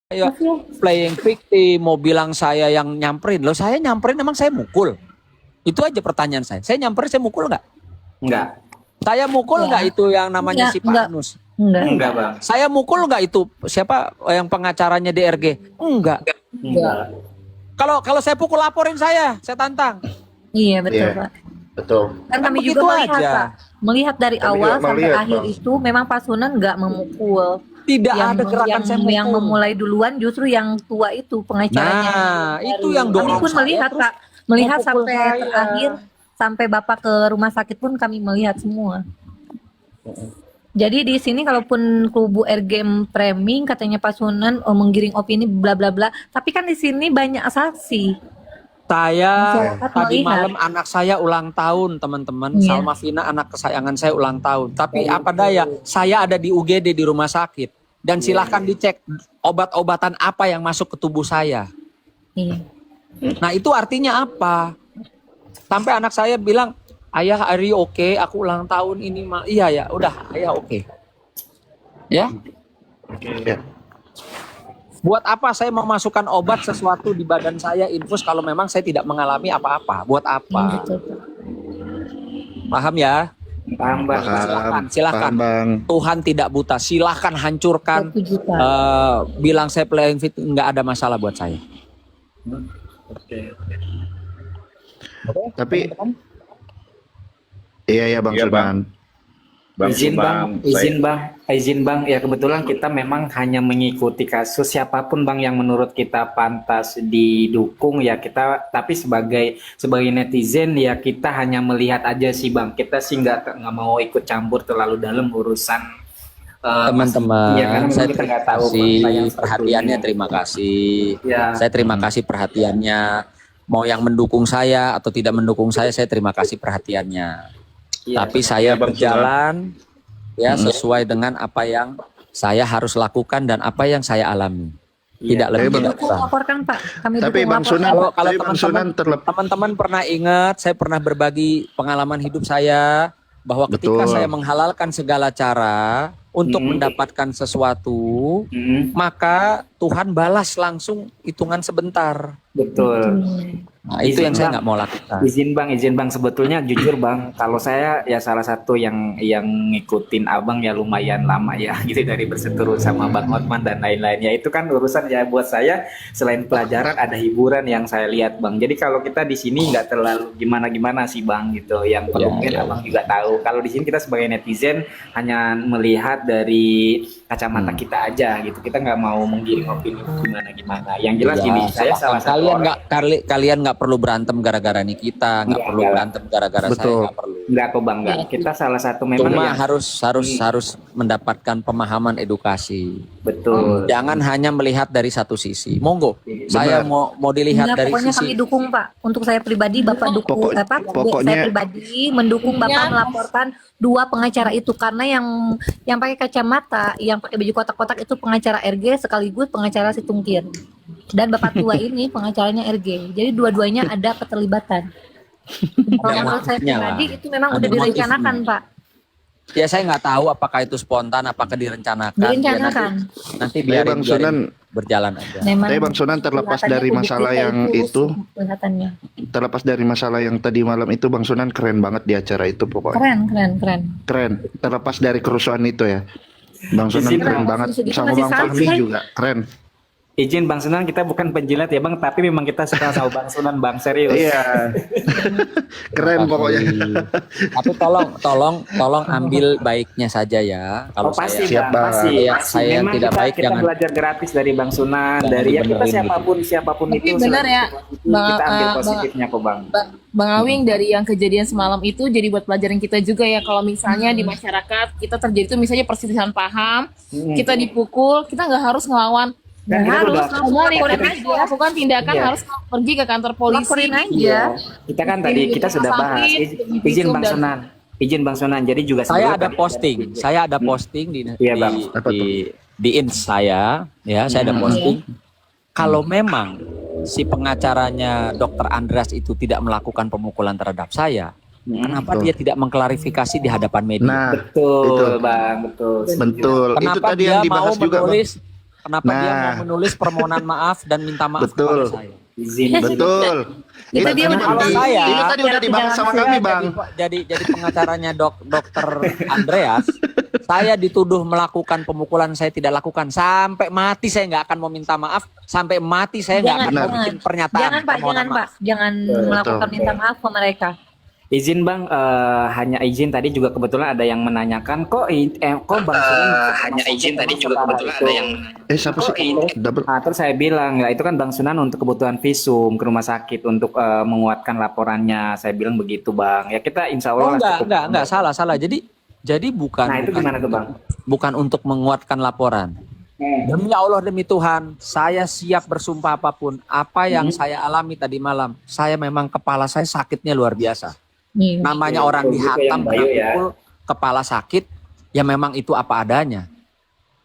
Ayo playing victim, mau bilang saya yang nyamperin. Loh saya nyamperin emang saya mukul? Itu aja pertanyaan saya. Saya nyamperin saya mukul nggak? Enggak. Saya mukul nggak itu yang namanya si Pak Anus? Enggak, Bang. Saya mukul nggak itu siapa yang pengacaranya DRG? Enggak. Enggak. Kalau saya pukul laporin saya tantang. Iya betul Iya. Pak. Betul. Kan kami begitu juga melihat aja. Pak. Melihat dari Kami awal juga sampai melihat, akhir Bang. itu memang Pak Sunan nggak memukul. Tidak yang, ada gerakan saya mukul. yang memulai duluan justru yang tua itu pengacaranya. Nah, itu yang Kami dorong pun saya melihat terus Pak, melihat memukul sampai saya. terakhir, sampai Bapak ke rumah sakit pun kami melihat semua. Jadi di sini kalaupun kubu RGM framing katanya Pak Sunan menggiring opini bla bla bla, tapi kan di sini banyak saksi. Saya Masyarakat tadi melihat. malam anak saya ulang tahun, teman-teman. Iya. Salma Vina anak kesayangan saya ulang tahun. Tapi apa daya, saya ada di UGD di rumah sakit. Dan silahkan dicek obat-obatan apa yang masuk ke tubuh saya. Iya. Nah itu artinya apa? Sampai anak saya bilang, ayah Ari oke, aku ulang tahun ini mah. Iya ya, udah ayah oke. Ya, Ya. buat apa saya memasukkan obat sesuatu di badan saya infus kalau memang saya tidak mengalami apa-apa? Buat apa? Betul, Pak. Paham ya? Paham, Bang. Silakan. Paham, Bang. Tuhan tidak buta. Silahkan hancurkan. 1 juta. Bilang saya playing fit, nggak ada masalah buat saya. Oke. Tapi iya ya Bang Iya, Bang. Sunan. Izin Bang, Saya- izin Bang. Ya kebetulan kita memang hanya mengikuti kasus siapapun Bang yang menurut kita pantas didukung ya kita. Tapi sebagai netizen ya kita hanya melihat aja sih Bang. Kita sih nggak mau ikut campur terlalu dalam urusan Teman-teman, ya, karena memang saya kita terima nggak tahu kasih fakta yang perhatiannya, sebetulnya. terima kasih. Ya. Saya terima kasih perhatiannya. Mau yang mendukung saya atau tidak mendukung saya terima kasih perhatiannya. Iya. Tapi saya Bang berjalan ya sesuai dengan apa yang saya harus lakukan dan apa yang saya alami. Tidak lebih Bang. tidak Dukung kurang. laporkan Pak. Kami Tapi dukung Bang laporkan. Sunan, Kalau tapi Bang teman-teman Sunan teman-teman pernah ingat, saya pernah berbagi pengalaman hidup saya bahwa ketika Betul. saya menghalalkan segala cara untuk mendapatkan sesuatu, maka Tuhan balas langsung hitungan sebentar. Betul. Nah, itu yang saya nggak mau lakukan. Izin Bang, sebetulnya jujur Bang, kalau saya ya salah satu yang ngikutin Abang ya lumayan lama ya, gitu dari berseteru sama Bang Otman dan lain-lainnya. Itu kan urusan ya buat saya selain pelajaran ada hiburan yang saya lihat Bang. Jadi kalau kita di sini nggak terlalu gimana-gimana sih Bang gitu. Yang perlu mungkin Abang juga tahu. Kalau di sini kita sebagai netizen hanya melihat dari kacamata kita aja gitu. Kita nggak mau menggiring opini gimana-gimana. Yang jelas Ya, gini, saya salah satu kalian nggak perlu berantem gara-gara Nikita, nggak perlu enggak. berantem gara-gara saya, Betul. nggak perlu. Enggak kok Bang, enggak. Kita salah satu memang Cuma yang harus mendapatkan pemahaman edukasi. betul. Jangan hanya melihat dari satu sisi. Monggo, saya mau dilihat Enggak, dari pokoknya kami sisi. dukung Pak. Untuk saya pribadi Bapak dukung pokoknya- saya pribadi mendukung Bapak melaporkan 2 pengacara itu karena yang pakai kacamata, yang pakai baju kotak-kotak itu pengacara RG sekaligus pengacara si Tungkir. Dan Bapak tua ini pengacaranya RG. Jadi dua-duanya ada keterlibatan. Kalau menurut saya motifnya pribadi lah. itu memang Ada udah direncanakan motifnya. Pak. Ya saya nggak tahu apakah itu spontan, apakah direncanakan. Direncanakan. Ya, nanti Tapi biarin Bang Sunan, berjalan aja. Memang tapi Bang Sunan terlepas kelihatannya dari publik masalah kita yang itu, kelihatannya. terlepas dari masalah yang tadi malam itu Bang Sunan keren banget di acara itu pokoknya. Keren. Keren. Terlepas dari kerusuhan itu ya. Bang Sunan Izin, keren Bang. banget Itu sama masih Bang Fahmi santai. juga keren. Izin Bang Sunan, kita bukan penjilat ya Bang, tapi memang kita suka sama Bang Sunan Bang, serius. Iya. Keren pokoknya. Tapi tolong ambil baiknya saja ya. Kalau Oh pasti Siap, Bang, Bang. pasti. Iya, pasti. saya yang Memang tidak kita, baik, kita jangan- belajar gratis dari Bang Sunan, Jangan dari ya kita dibenerin siapapun Tapi itu. benar selain ya, itu, Bang- kita ambil Bang- positifnya kok Bang. Bang Awing dari yang kejadian semalam itu jadi buat pelajaran kita juga ya kalau misalnya di masyarakat kita terjadi itu misalnya perselisihan paham, kita dipukul, kita nggak harus ngelawan. Dan kita harus udah- Kembali laporin kita aja. lakukan tindakan Iya. harus pergi ke kantor polisi. Laporin aja. Iya. Kita kan tadi Tim kita sudah rumah bahas. sakit, Izin tim Bang dan- Sunan. Izin Bang Sunan. Jadi juga saya sebelum ada tadi- posting, saya ada posting Iya, Bang. Apa tuh? di ins saya, ya saya ada posting. Kalau memang si pengacaranya Dr. Andreas itu tidak melakukan pemukulan terhadap saya, kenapa Betul. dia tidak mengklarifikasi di hadapan media? Nah, Betul itu. Bang, betul. betul. Itu Kenapa tadi dia yang mau dibahas juga Bang. menulis? kenapa dia Nah. mau menulis permohonan maaf dan minta maaf Betul. kepada saya. Izin. Betul. Itu dia tadi- udah itu tadi udah dibahas sama kami, Bang. Jadi pengacaranya dokter Andreas, saya dituduh melakukan pemukulan, saya tidak lakukan. Sampai mati saya nggak akan mau minta maaf. Sampai mati saya nggak akan mau bikin pernyataan. Jangan Pak, permohonan jangan Pak, maaf. jangan melakukan minta maaf ke mereka. Izin Bang, hanya izin tadi juga kebetulan ada yang menanyakan kok Bang Sunan hanya izin tadi juga kebetulan ada yang Siapa sih? Double. terus saya bilang ya itu kan Bang Sunan untuk kebutuhan visum ke rumah sakit untuk menguatkan laporannya. Saya bilang begitu Bang. Ya kita insya Oh Allah enggak salah. Jadi bukan. Nah itu gimana tuh Bang? Bukan untuk menguatkan laporan. Demi Allah, demi Tuhan, saya siap bersumpah apapun. Apa yang saya alami tadi malam, saya memang kepala saya sakitnya luar biasa. Nih. Namanya Iya, orang betul juga dihantam, yang Bayu kena ya. pukul, kepala sakit, ya memang itu apa adanya.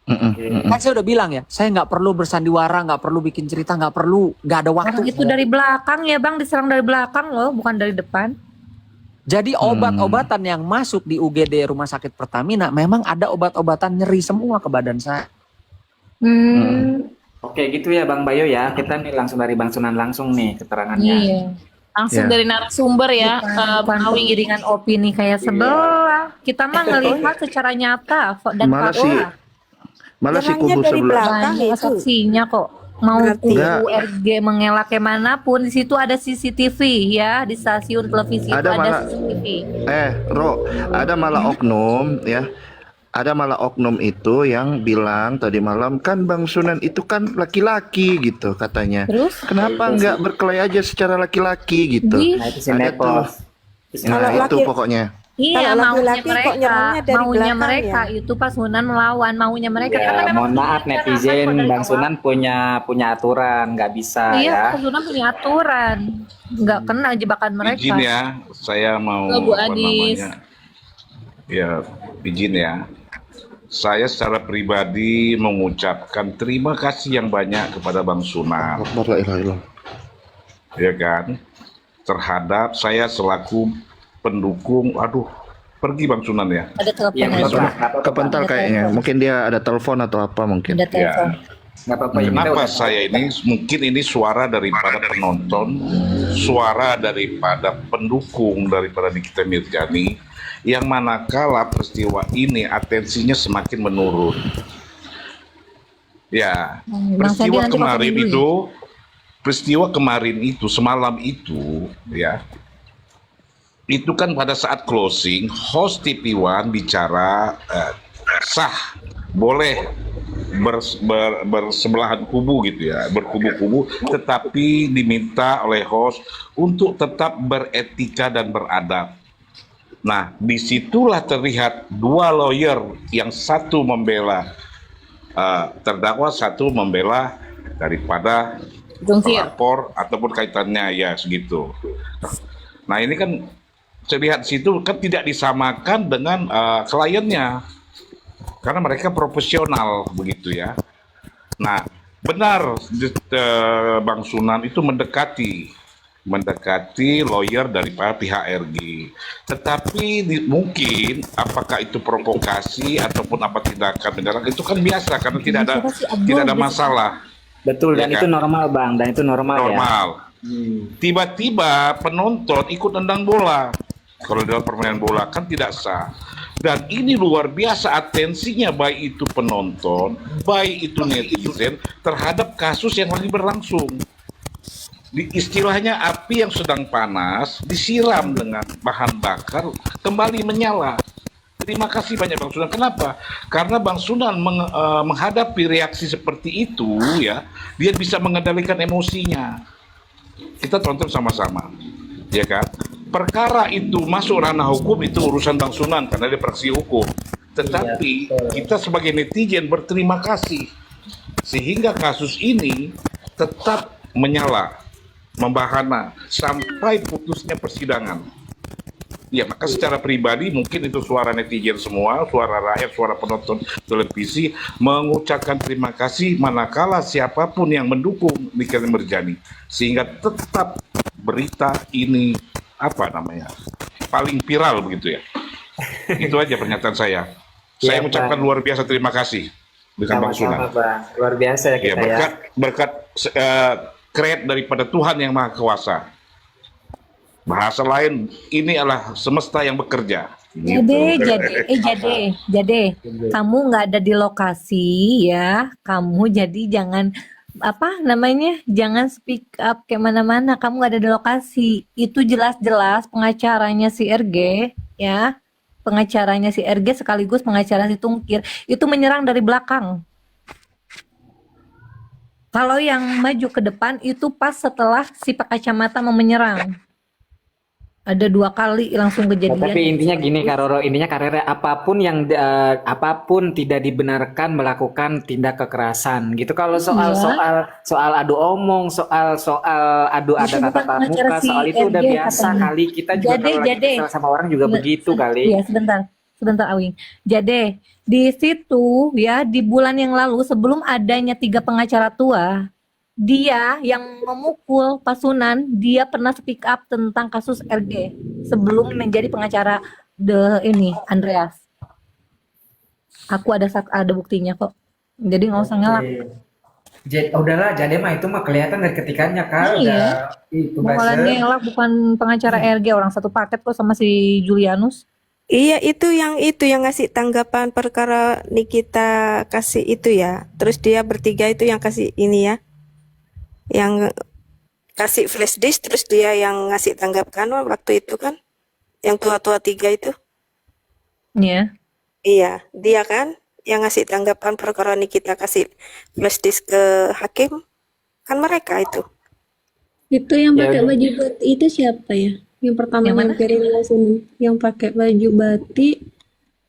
Kan saya udah bilang ya, saya nggak perlu bersandiwara, nggak perlu bikin cerita, nggak ada waktu. Orang itu dari belakang ya Bang, diserang dari belakang loh, bukan dari depan. Jadi obat-obatan yang masuk di UGD Rumah Sakit Pertamina, memang ada obat-obatan nyeri semua ke badan saya. Oke gitu ya Bang Bayu ya. Kita nih langsung dari Bang Sunan langsung nih keterangannya. Iya. Langsung Ya. dari narasumber ya. Bukan pengiringan opini kayak sebelah. Kita mah ngelihat secara nyata dan Malah si fakta. malah si Nyerangnya kubu dari sebelah. belakang Banyak itu. saksinya kok. Mau Berarti- kubu RG mengelak kemanapun, di situ ada CCTV ya, di stasiun televisi itu Ada ada malah- CCTV. Ro, ada malah oknum ya. Ada malah oknum itu yang bilang tadi malam kan Bang Sunan itu kan laki-laki gitu katanya. Terus Kenapa nggak berkelahi aja secara laki-laki gitu? Ih, Nah itu si Ada Nepos. Nah Kalau itu laki- pokoknya. iya, Kalau maunya laki-laki kok mereka, nyerangnya dari maunya belakang mereka ya? itu Pak Sunan melawan, maunya mereka. Ya, Karena memang mohon maaf direncanakan netizen, kok dari Bang awal. Sunan punya aturan, nggak bisa Iya, ya. Pak Sunan punya aturan, nggak kena jebakan mereka. Izin ya, saya mau Halo, Bu apa Adis. namanya? Ya, izin ya. Saya secara pribadi mengucapkan terima kasih yang banyak kepada Bang Sunan, Akbar la ilaha illallah. ya kan? Terhadap saya selaku pendukung, pergi Bang Sunan ya. Ada telepon Iya, aja. nggak apa-apa, nggak apa-apa. Kepental kayaknya. Mungkin dia ada telepon atau apa mungkin. Ada telepon. Nggak apa-apa ya. kita Kenapa udah- saya ini mungkin ini suara daripada penonton, suara daripada pendukung daripada Nikita Mirjani, yang manakala peristiwa ini atensinya semakin menurun. Ya, Bang Sandi nanti peristiwa kemarin itu semalam itu ya. Itu kan pada saat closing host TV One bicara sah boleh bersebelahan kubu gitu ya, berkubu-kubu, tetapi diminta oleh host untuk tetap beretika dan beradab. Nah, disitulah terlihat dua lawyer, yang satu membela terdakwa, satu membela daripada Jungkir. pelapor ataupun kaitannya ya segitu. Nah ini kan saya lihat di situ kan tidak disamakan dengan kliennya, karena mereka profesional begitu ya. Nah benar Bang Sunan itu mendekati lawyer daripada pihak RG, tetapi mungkin apakah itu provokasi ataupun apa tindakan menyerang itu kan biasa karena tidak ada masalah. Betul, dan Ya itu kan? normal Bang, dan itu normal, ya. Normal. Tiba-tiba penonton ikut tendang bola. Kalau dalam permainan bola kan tidak sah. Dan ini luar biasa atensinya baik itu penonton, baik itu netizen terhadap kasus yang lagi berlangsung. Istilahnya api yang sedang panas disiram dengan bahan bakar kembali menyala. Terima kasih banyak Bang Sunan. Kenapa? Karena Bang Sunan menghadapi reaksi seperti itu ya, dia bisa mengendalikan emosinya. Kita tonton sama-sama, ya kan? Perkara itu masuk ranah hukum itu urusan Bang Sunan karena dia praktisi hukum. Tetapi kita sebagai netizen berterima kasih sehingga kasus ini tetap menyala, membahana sampai putusnya persidangan. Ya, maka secara pribadi mungkin itu suara netizen semua, suara rakyat, suara penonton televisi mengucapkan terima kasih manakala siapapun yang mendukung Nikita Mirjani, sehingga tetap berita ini paling viral begitu ya. Itu aja pernyataan saya. Saya Ya, mengucapkan Pak. luar biasa terima kasih. dengan Bang Sunan. Sama-sama Bang, luar biasa ya Ya, kita ya. berkat kreat daripada Tuhan yang Maha Kuasa. Bahasa lain, ini adalah semesta yang bekerja. Jade, kamu nggak ada di lokasi ya, kamu jadi jangan apa namanya, jangan speak up kayak mana-mana, kamu nggak ada di lokasi, itu jelas-jelas pengacaranya si RG ya, pengacaranya si RG sekaligus pengacara si Tungkir, itu menyerang dari belakang. Kalau yang maju ke depan itu pas setelah si Pak Kacamata mau menyerang. Ada 2 kali langsung kejadian. Tapi intinya gini Kak Roro, intinya karirnya apapun tidak dibenarkan melakukan tindak kekerasan gitu. Kalau soal adu omong, soal adu ada tatap muka, soal itu udah biasa kali. Kita juga kalau lagi kesel sama orang juga begitu kali. Iya, sebentar Awing. Jadi di situ ya, di bulan yang lalu sebelum adanya 3 pengacara tua, dia yang memukul Pasunan, dia pernah speak up tentang kasus RG sebelum menjadi pengacara Andreas. Aku ada buktinya kok. Jadi nggak usah ngelak. Udahlah, jadi mah itu mah kelihatan dari ketikanya Kak. Iya. Itu Bukan ngelak, bukan pengacara RG, orang satu paket kok sama si Julianus. Iya, itu yang ngasih tanggapan perkara Nikita kasih itu ya. Terus dia bertiga itu yang kasih ini ya. Yang kasih flash disk, terus dia yang ngasih tanggapan waktu itu kan. Yang tua-tua 3 itu. Iya. Iya, dia kan yang ngasih tanggapan perkara Nikita kasih flash disk ke hakim. Kan mereka itu. Itu yang Ya, pakai baju batik itu siapa ya? Yang pertama Yang mana? nyamperin langsung, yang pakai baju batik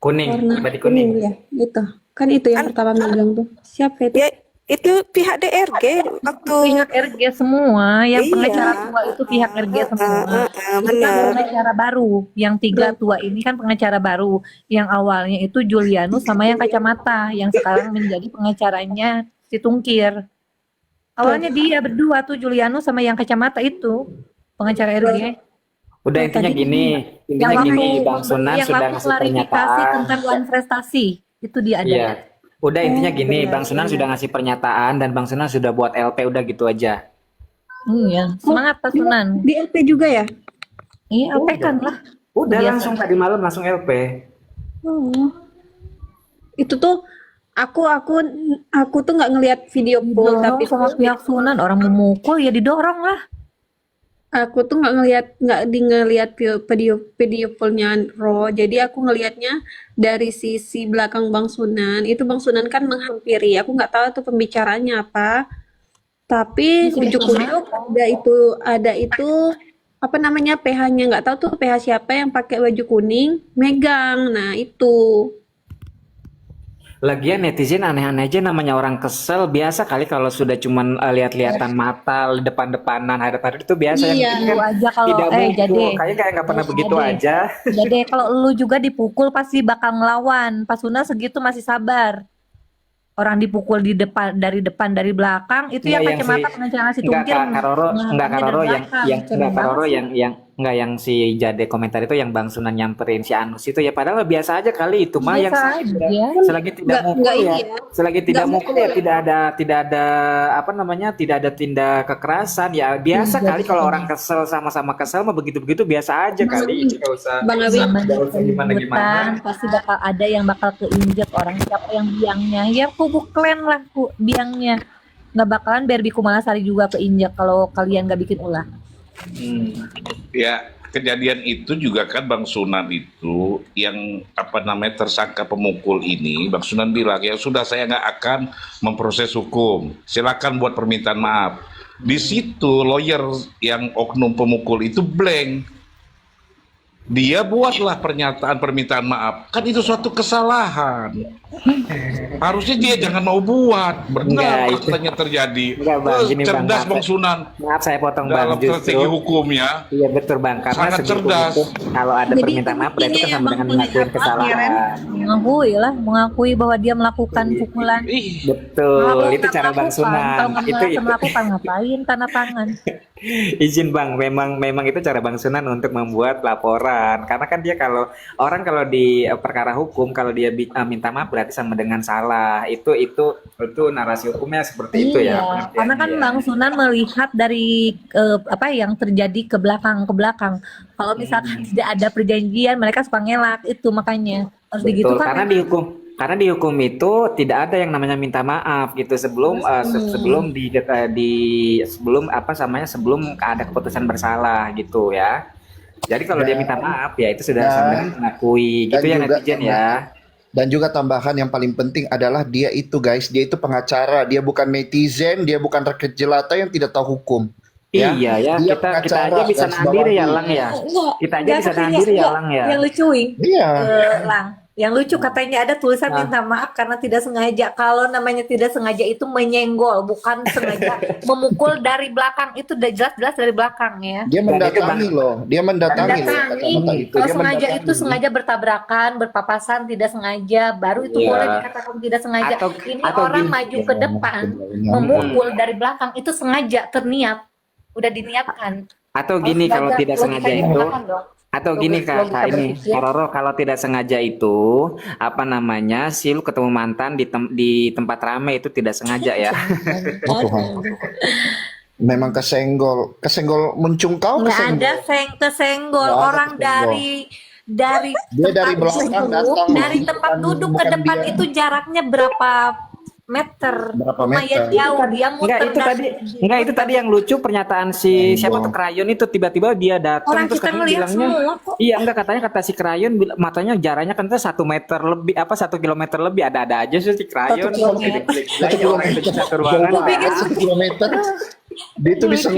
kuning, warna batik kuning. ya. Itu. Kan itu yang pertama megang tuh. Siapa itu? Ya, itu pihak DRG waktu Pihak RG semua, yang Iya. pengacara tua itu pihak RG semua. Itu kan benar. pengacara baru, yang 3 tua ini kan pengacara baru. Yang awalnya itu Julianus sama yang Kacamata, yang sekarang menjadi pengacaranya si Tungkir. Awalnya dia berdua tuh, Julianus sama yang Kacamata itu pengacara RG. Udah intinya gini, Bang Sunan yang sudah waktu ngasih klarifikasi pernyataan. tentang uang prestasi itu dia ada. Iya. Udah intinya gini, Bang Sunan sudah ngasih pernyataan dan Bang Sunan sudah buat LP, udah gitu aja. Iya, semangat Pak Sunan. Di LP juga ya? Iya, apa kan lah. Udah Biasa. langsung tadi malam langsung LP. Oh. Itu tuh aku tuh nggak ngelihat video full, Didorong tapi sama pihak Sunan, orang memukul ya didorong lah. aku tuh nggak ngelihat video fullnya Ro. Jadi aku ngelihatnya dari sisi belakang Bang Sunan. Itu Bang Sunan kan menghampiri. Aku nggak tahu tuh pembicaranya apa. Tapi ujuk-ujuk ada itu apa namanya, PH-nya nggak tahu tuh PH siapa yang pakai baju kuning megang. Nah itu. Lagian netizen aneh-aneh aja, namanya orang kesel. Biasa kali kalau sudah cuman lihat-lihatan mata, depan-depanan, hadap-hadap itu biasa. Iya. Yang penting Lu aja kalau tidak mukul. jadi Kayak nggak pernah begitu Jade. aja. Jadi kalau lu juga dipukul pasti bakal ngelawan. Pas Sunan segitu masih sabar. Orang dipukul dari depan dari belakang itu yang Kacamata pengacara si Enggak Tungkir. Karoro yang enggak yang si Jade komentar itu yang Bang Sunan nyamperin si Anus itu ya, padahal biasa aja kali itu mah, yang selagi tidak mukul nggak ya, ini ya. selagi tidak Nggak mukul ya tidak ada apa namanya, tidak ada tindak kekerasan ya, biasa kali kalau orang kesel sama-sama kesel mah begitu-begitu biasa aja kali, itu enggak usah Bang Abi, gimana. pasti bakal ada yang bakal keinjek orang, siapa yang biangnya ya kubu klan lah biangnya, nggak bakalan Barbie Kumalasari juga keinjak kalau kalian nggak bikin ulah. Ya, kejadian itu juga kan Bang Sunan itu yang apa namanya tersangka pemukul ini, Bang Sunan bilang ya sudah, saya nggak akan memproses hukum, silakan buat permintaan maaf. Di situ lawyer yang oknum pemukul itu blank. Dia buatlah pernyataan permintaan maaf. Kan itu suatu kesalahan. Harusnya dia jangan mau buat. Benar Enggak, faktanya terjadi. Enggak, Bang. Gini, Bang. Cerdas Bang Sunan Maaf saya potong Bang, dalam strategi hukumnya. Iya betul Bang, karena Sangat segitu cerdas. itu, kalau ada Jadi permintaan maaf berarti intinya kan sama ya, dengan Bang, mengakuin maaf ya, Ren. kesalahan. mengakui bahwa dia melakukan pukulan. Betul, itu cara Bang Kalau Sunan. nggak Itu merasa melakukan, ngapain tanda tangan? izin Bang, memang itu cara Bang Sunan untuk membuat laporan. Karena kan dia kalau di perkara hukum kalau dia minta maaf berarti sama dengan salah. Itu narasi hukumnya seperti itu ya. Iya, pengertiannya karena kan ya. Bang Sunan melihat dari apa yang terjadi ke belakang. Kalau misalkan tidak ada perjanjian, mereka suka ngelak, itu makanya harus Betul, digitukan. karena di hukum itu tidak ada yang namanya minta maaf gitu sebelum sebelum ada keputusan bersalah gitu ya. Jadi kalau dia minta maaf ya itu sudah sama dengan mengakui gitu ya Dan juga netizen ya. Dan juga tambahan yang paling penting adalah dia itu guys, dia itu pengacara, dia bukan netizen, dia bukan rakyat jelata yang tidak tahu hukum. Ya. Iya ya, Dia kita pengacara, aja bisa garis nahan diri ya bawahi. Lang ya. Kita aja Nggak, bisa tapi nahan diri ya nggak. Lang ya. Yang lucu, Iya. Lang. Yang lucu katanya ada tulisan minta maaf karena tidak sengaja. Kalau namanya tidak sengaja itu menyenggol, bukan sengaja memukul dari belakang. Itu udah jelas-jelas dari belakang ya. Dia mendatangi loh, dia mendatangi loh kata-kata itu. Kalau Dia sengaja itu mendatangi. sengaja bertabrakan, berpapasan, tidak sengaja, baru itu Iya. boleh dikatakan tidak sengaja. Ini atau orang gini. maju ke depan, memukul dari belakang, itu sengaja, terniat, udah diniatkan. Atau gini kalau tidak sengaja logikanya itu gunakan dong. atau gini Logika Kak ini berpikir. Kak Roro, kalau tidak sengaja itu apa namanya si lu ketemu mantan di tempat rame itu tidak sengaja ya. Oh, Tuhan. Memang kesenggol mencungkau Nggak ada kesenggol. kesenggol Nggak ada orang kesenggol. dari Dia dari tempat belakang duduk, datang. dari tempat duduk ke Bukan depan dia. itu jaraknya berapa meter? Berapa Lumayan meter? jauh, dia muter Enggak itu tadi yang lucu pernyataan si siapa tuh Krayon itu tiba-tiba dia datang Orang terus kita katanya ngelihat bilangnya semua kok. iya enggak katanya kata si Krayon matanya jaraknya kan tuh 1 meter lebih apa 1 kilometer lebih ada aja sih si Krayon. 1 kilometer. Lagi orang itu di satu ruangan. 1 kilometer. Dia itu bisa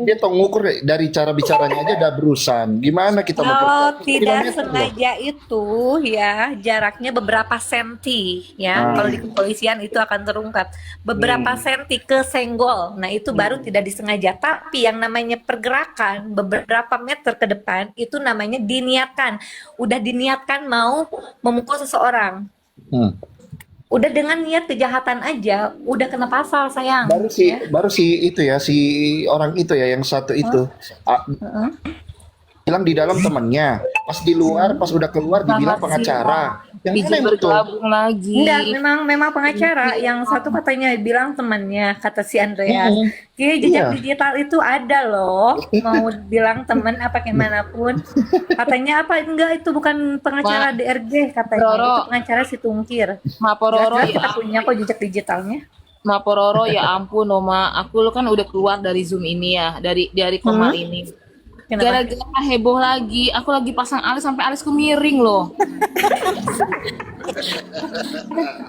dia tahu ngukur dari cara bicaranya aja udah berusan. Gimana kita mau Kalau satu tidak kilometer loh. sengaja itu ya jaraknya beberapa senti ya. Kalau di kepolisian itu akan terungkap beberapa senti kesenggol. Nah itu baru tidak disengaja. Tapi yang namanya pergerakan beberapa meter ke depan itu namanya diniatkan. Udah diniatkan mau memukul seseorang. Udah dengan niat kejahatan aja, udah kena pasal sayang. Baru si itu ya, si orang itu ya yang satu itu. Bilang di dalam temannya, pas di luar, pas udah keluar dibilang pengacara. Yang mana yang betul? Bergabung lagi. Enggak, memang pengacara. Yang satu katanya bilang temannya, kata si Andreas. Jadi jejak digital itu ada loh. Mau bilang teman apa gimana pun. Katanya apa? Enggak, itu bukan pengacara DRG katanya. Roro. Itu pengacara si Tungkir. Mapororo Kita ya. punya kok jejak digitalnya. Mapororo ya ampun Oma, aku kan udah keluar dari Zoom ini ya, dari Komal ini. Kenapa? Gara-gara heboh lagi, aku lagi pasang alis sampai alisku miring loh.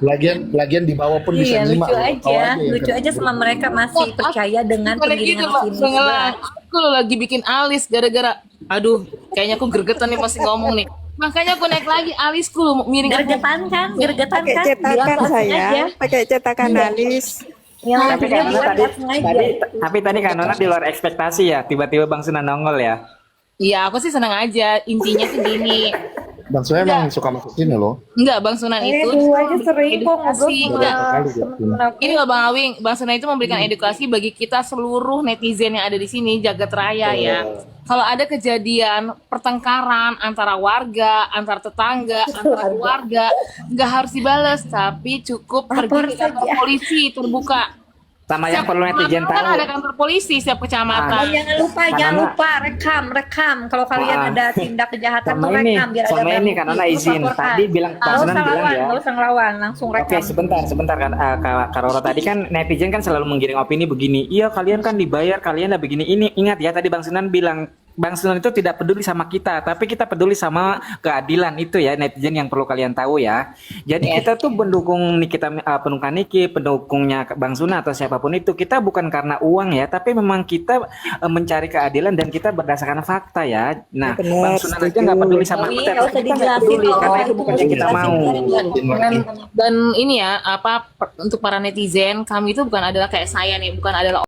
Lagian di bawah pun bisa Iya, nyimak. lucu loh. aja. Kau yang Lucu kena. aja sama mereka masih percaya dengan Bukan gitu penggiringan Mbak, opini Sengelang. sebelah. Aku lo lagi bikin alis gara-gara, aduh, kayaknya aku gregetan nih masih ngomong nih. Makanya aku naik lagi alisku lo miring. Gergetan kan? Gergetan Pakai kan? cetakan Bilang aja. saya, pakai cetakan alis. Yang Tapi akhirnya kan buat tadi nggak sengaja. tapi kan Nona di luar ekspektasi ya, tiba-tiba Bang Sunan nongol ya. Iya, aku sih senang aja. Intinya tuh gini. Bang Soe emang suka masuk sini loh. Enggak, Bang Sunan itu Dulu aja sering kok ngobrol edukasi. sama Enggak. temen-temen aku. Ini loh Bang Awing, Bang Sunan itu memberikan edukasi bagi kita seluruh netizen yang ada di sini, jagat raya ya. Kalau ada kejadian pertengkaran antara warga, antar tetangga, antar keluarga, nggak harus dibalas, tapi cukup pergi ke kantor polisi terbuka. Sama yang perlu netizen Kan tahu. ada kantor polisi setiap Oh, kecamatan. jangan lupa rekam. Kalau kalian Ah. ada tindak kejahatan tuh Sama ini, rekam biar sama ada ini kan Nona izin. Tadi bilang Bang Sunan bilang ya. Nggak usah ngelawan, langsung Oke, rekam. sebentar kan Kak Roro tadi kan netizen kan selalu menggiring opini begini. Iya, kalian kan dibayar, kalian udah begini. Ini ingat ya tadi Bang Sunan bilang Bang Sunan itu tidak peduli sama kita, tapi kita peduli sama keadilan itu ya netizen yang perlu kalian tahu ya. Jadi kita tuh pendukung pendukung Niki, pendukungnya Bang Sunan atau siapapun itu kita bukan karena uang ya, tapi memang kita mencari keadilan dan kita berdasarkan fakta ya. Nah, Benar, Bang Sunan aja nggak peduli sama Ini kita, nggak usah kita nggak dijelasin peduli loh. karena itu bukan yang kita mau. Dan ini ya, untuk para netizen, kami itu bukan adalah kayak saya nih, bukan adalah